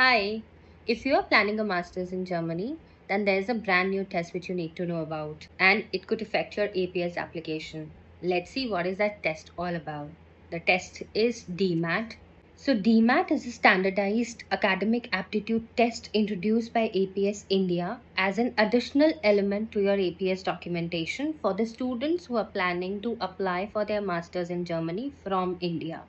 Hi, if you are planning a master's in Germany, then there's a brand new test which you need to know about, and it could affect your APS application. Let's see what is that test all about. The test is DMAT. So DMAT is a standardized academic aptitude test introduced by APS India as an additional element to your APS documentation for the students who are planning to apply for their masters in Germany from India.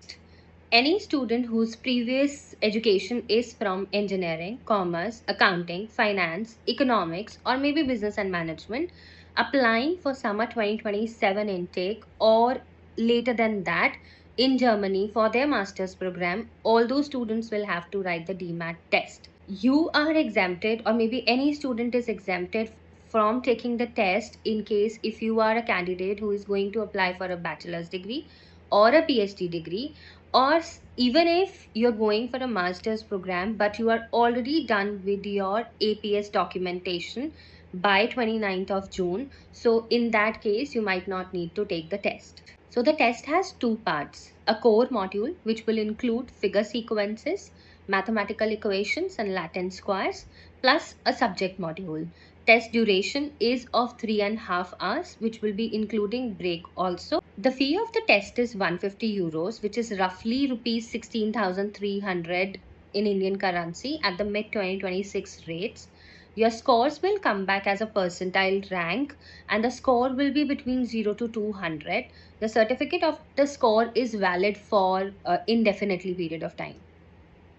Any student whose previous education is from engineering, commerce, accounting, finance, economics, or maybe business and management, applying for summer 2027 intake or later than that in Germany for their master's program, all those students will have to write the DMAT test. You are exempted, or maybe any student is exempted from taking the test in case if you are a candidate who is going to apply for a bachelor's degree or a PhD degree, or even if you're going for a master's program but you are already done with your APS documentation by 29th of June. So in that case, you might not need to take the test. So the test has two parts: a core module, which will include figure sequences, mathematical equations, and Latin squares, plus a subject module. Test duration is of 3.5 hours, which will be including break also. The fee of the test is 150 euros, which is roughly rupees 16,300 in Indian currency at the mid 2026 rates. Your scores will come back as a percentile rank, and the score will be between 0 to 200. The certificate of the score is valid for indefinitely period of time.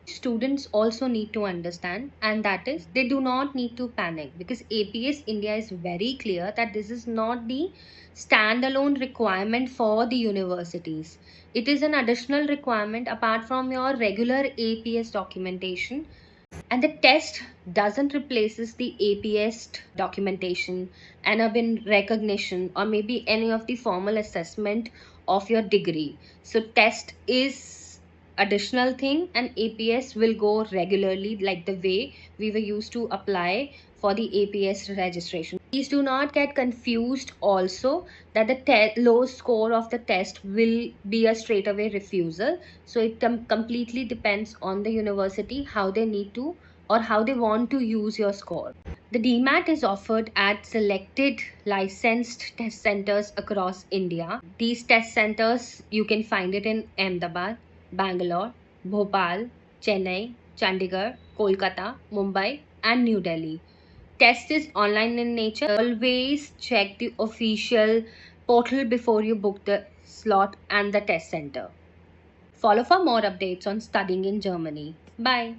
Students also need to understand, and that is they do not need to panic, because APS India is very clear that this is not the standalone requirement for the universities. It is an additional requirement apart from your regular APS documentation, and the test doesn't replaces the APS documentation, NABIN recognition, or maybe any of the formal assessment of your degree. So test is additional thing, and APS will go regularly like the way we were used to apply for the APS registration. Please do not get confused also that the low score of the test will be a straightaway refusal. So it completely depends on the university how they need to or how they want to use your score. The DMAT is offered at selected licensed test centers across India. These test centers you can find it in Ahmedabad, Bangalore, Bhopal, Chennai, Chandigarh, Kolkata, Mumbai, and New Delhi. Test is online in nature. Always check the official portal before you book the slot and the test center. Follow for more updates on studying in Germany. Bye.